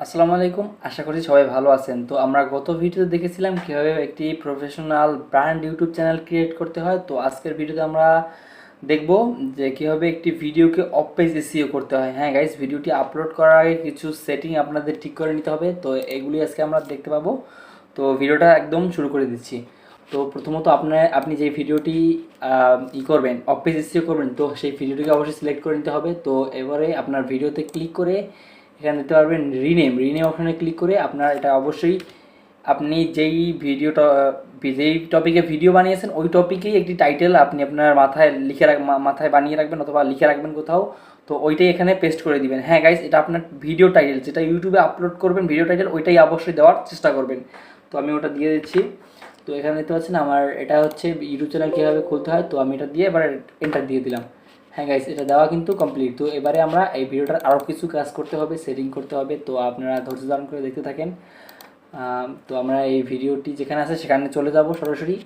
আসসালামু আলাইকুম, আশা করি সবাই ভালো আছেন। তো আমরা গত ভিডিওতে দেখেছিলাম কীভাবে একটি professional brand YouTube channel create করতে হয়। তো আজকের ভিডিওতে আমরা দেখব যে কীভাবে একটি ভিডিওকে অফ পেজ এসইও করতে হয়। হ্যাঁ গাইস, ভিডিওটি আপলোড করার আগে কিছু সেটিং আপনাদের ঠিক করে নিতে হবে। তো এগুলি আজকে আমরা দেখতে পাবো। তো ভিডিওটা একদম শুরু করে দিচ্ছি। তো প্রথমত আপনি যে ভিডিওটি করবেন, অফ পেজ এসইও করবেন, তো সেই ভিডিওটিকে অবশ্যই সিলেক্ট করে নিতে হবে। তো এবারে আপনার ভিডিওতে ক্লিক করে এখানে দিতে পারবেন রিনেম অপশানে ক্লিক করে আপনার এটা অবশ্যই আপনি যেই ভিডিওটা যেই টপিকে ভিডিও বানিয়েছেন ওই টপিকেই একটি টাইটেল আপনি আপনার মাথায় বানিয়ে রাখবেন অথবা লিখে রাখবেন কোথাও। তো ওইটাই এখানে পেস্ট করে দিবেন। হ্যাঁ গাইস, এটা আপনার ভিডিও টাইটেল, যেটা ইউটিউবে আপলোড করবেন ভিডিও টাইটেল, ওইটাই অবশ্যই দেওয়ার চেষ্টা করবেন। তো আমি ওটা দিয়ে দিচ্ছি। তো এখানে দেখতে পাচ্ছেন আমার এটা হচ্ছে ইউটিউব চ্যানেল কীভাবে খুলতে হয়। তো আমি এটা দিয়ে এবার এন্টার দিয়ে দিলাম। হ্যাঁ গাইস, এটা দেওয়া কিন্তু কমপ্লিট। তো এবারে আমরা এই ভিডিওটার আরও কিছু কাজ করতে হবে, সেটিং করতে হবে। তো আপনারা ধৈর্য ধারণ করে দেখতে থাকেন। তো আমরা এই ভিডিওটি যেখানে আছে সেখানে চলে যাব সরাসরি।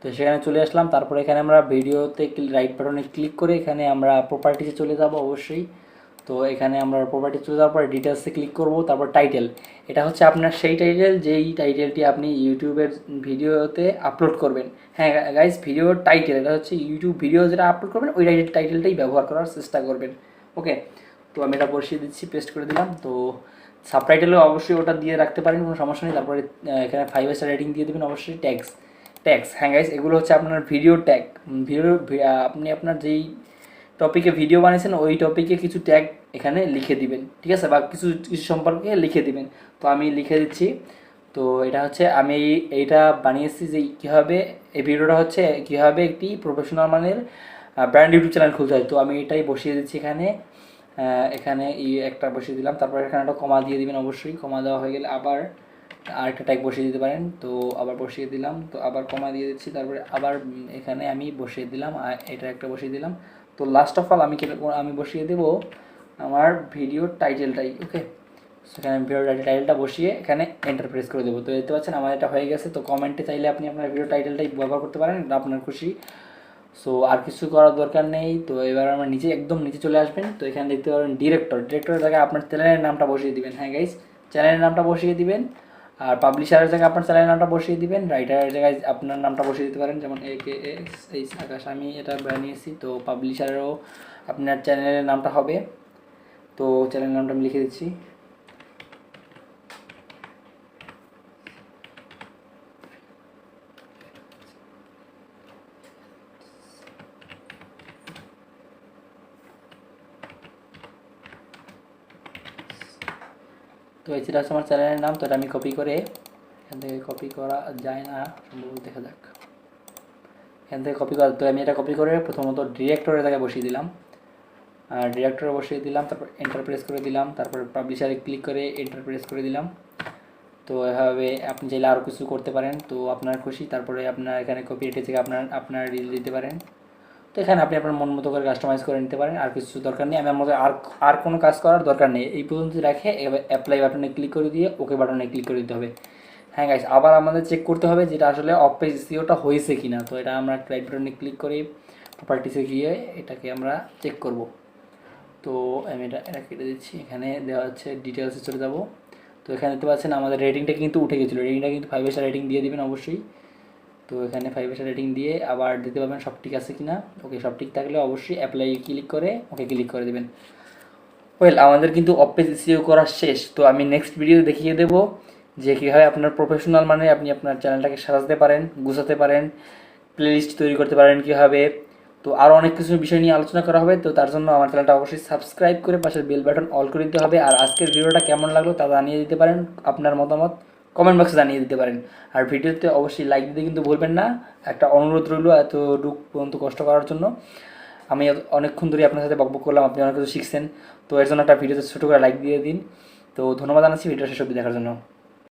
তো সেখানে চলে আসলাম। তারপরে এখানে আমরা ভিডিওতে রাইট বাটনে ক্লিক করে এখানে আমরা প্রপার্টিসে চলে যাব অবশ্যই। তো এখানে আমরা প্রপার্টি চলে যাওয়ার পরে ডিটেলসে ক্লিক করব। তারপর টাইটেল, এটা হচ্ছে আপনার সেই টাইটেল যেই টাইটেলটি আপনি ইউটিউবের ভিডিওতে আপলোড করবেন। হ্যাঁ গাইস, ভিডিওর টাইটেল এটা হচ্ছে ইউটিউব ভিডিও যেটা আপলোড করবেন ওই টাইটেলটাই ব্যবহার করার চেষ্টা করবেন। ওকে, তো আমি এটা বসিয়ে দিচ্ছি, পেস্ট করে দিলাম। তো সাবটাইটেলও অবশ্যই ওটা দিয়ে রাখতে পারেন, কোনো সমস্যা নেই। তারপরে এখানে 5 স্টার রেটিং দিয়ে দেবেন অবশ্যই। ট্যাক্স, হ্যাঁ গাইস, এগুলো হচ্ছে আপনার ভিডিও ট্যাগ। আপনি আপনার যেই টপিকে ভিডিও বানিয়েছেন ওই টপিকে কিছু ট্যাগ এখানে লিখে দিবেন, ঠিক আছে, বা কিছু কিছু সম্পর্কে লিখে দিবেন। তো আমি লিখে দিচ্ছি। তো এটা হচ্ছে আমি এইটা বানিয়েছি যে কীভাবে এই ভিডিওটা হচ্ছে কীভাবে একটি প্রফেশনাল মানের ব্র্যান্ড ইউটিউব চ্যানেল খুলতে হয়। তো আমি এটাই বসিয়ে দিচ্ছি এখানে। এখানে একটা বসিয়ে দিলাম। তারপর এখানে একটা কমা দিয়ে দিবেন অবশ্যই। কমা দেওয়া হয়ে গেলে আবার আরেকটা ট্যাগ বসিয়ে দিতে পারেন। তো আবার বসিয়ে দিলাম। তো আবার কমা দিয়ে দিচ্ছি। তারপরে আবার এখানে আমি বসিয়ে দিলাম, এটা একটা বসিয়ে দিলাম। তো লাস্ট অফ অল আমি বসিয়ে দেবো আমার ভিডিওর টাইটেলটাই। ওকে, সেখানে ভিডিও টাইটেলটা বসিয়ে এখানে এন্টার প্রেস করে দেবো। তো দেখতে পাচ্ছেন আমার এটা হয়ে গেছে। তো কমেন্টে চাইলে আপনি আপনার ভিডিও টাইটেলটাই ব্যবহার করতে পারেন, এটা আপনার খুশি। সো আর কিছু করার দরকার নেই। তো এবার আমরা একদম নিচে চলে আসবেন। তো এখানে দেখতে পাবেন ডিরেক্টরের জায়গায় আপনার চ্যানেলের নামটা বসিয়ে দিবেন। হ্যাঁ গাইস, চ্যানেলের নামটা বসিয়ে দিবেন। আর পাবলিশারের জায়গায় আপনার চ্যানেলের নামটা বসিয়ে দিবেন। রাইটারের জায়গায় আপনার নামটা বসিয়ে দিতে পারেন, যেমন AkasH, আমি এটা বানিয়েছি। তো পাবলিশারেরও আপনার চ্যানেলের নামটা হবে। তো চ্যানেলের নামটা আমি লিখে দিচ্ছি। তো এই যেটা হচ্ছে আমার চ্যানেলের নাম। তো এটা আমি কপি করে এখান থেকে কপি করা যায় না সম্ভবত, দেখা যাক। এখান থেকে কপি করা, তো আমি এটা কপি করে প্রথমত ডিরেক্টরের জায়গায় বসিয়ে দিলাম। আর ডিরেক্টরে বসিয়ে দিলাম, তারপর এন্টার প্রেস করে দিলাম। তারপর পাবলিশারে ক্লিক করে এন্টার প্রেস করে দিলাম। তো এভাবে আপনি চাইলে আরও কিছু করতে পারেন, তো আপনার খুশি। তারপরে আপনার এখানে কপি রেটে থেকে আপনার রিল দিতে পারেন। তো এখানে আপনি আপনার মন মতো করে কাস্টমাইজ করে নিতে পারেন। আর কিছু দরকার নেই, আমার মতো আর কোনো কাজ করার দরকার নেই। এই পর্যন্ত রেখে এবার অ্যাপ্লাই বাটনে ক্লিক করে দিয়ে ওকে বাটনে ক্লিক করে দিতে হবে। হ্যাঁ গাইস, আবার আমাদের চেক করতে হবে যেটা আসলে অফ পেজ এসইওটা হয়েছে কি না। তো এটা আমরা রাইট বাটনে ক্লিক করে প্রপার্টিসে গিয়ে এটাকে আমরা চেক করব। তো আমি এটা কেটে দিচ্ছি। এখানে দেওয়া হচ্ছে ডিটেলসে চলে যাব। তো এখানে দেখতে পাচ্ছেন আমাদের রেটিংটা কিন্তু উঠে গেছিলো। রেটিংটা কিন্তু 5 স্টার রেটিং দিয়ে দেবেন অবশ্যই। তো এখানে 5 স্টার রেটিং দিয়ে আবার দিতে পারবেন সব ঠিক আছে কি না। ওকে, সব ঠিক থাকলে অবশ্যই অ্যাপ্লাই ক্লিক করে ওকে ক্লিক করে দেবেন। ওয়েল, আমাদের কিন্তু অফ পেজ এসইও করা শেষ। তো আমি নেক্সট ভিডিও দেখিয়ে দেবো যে কীভাবে আপনার প্রফেশনাল মানে আপনি আপনার চ্যানেলটাকে সাজাতে পারেন, গুছাতে পারেন, প্লেলিস্ট তৈরি করতে পারেন কীভাবে। তো আরও অনেক কিছু বিষয় নিয়ে আলোচনা করা হবে। তো তার জন্য আমার চ্যানেলটা অবশ্যই সাবস্ক্রাইব করে পাশের বেল বাটন অল করে দিতে হবে। আর আজকের ভিডিওটা কেমন লাগলো তা জানিয়ে দিতে পারেন, আপনার মতামত কমেন্ট বক্সে জানিয়ে দিতে পারেন। আর ভিডিওতে অবশ্যই লাইক দিতে কিন্তু ভুলবেন না। একটা অনুরোধ রইল এতটুক পর্যন্ত কষ্ট করার জন্য। আমি অনেকক্ষণ ধরে আপনার সাথে বকবক করলাম, আপনি অনেক কিছু শিখছেন। তো এর জন্য একটা ভিডিওতে ছোটো করে লাইক দিয়ে দিন। তো ধন্যবাদ জানাচ্ছি ভিডিও শেষ অবধি দেখার জন্য।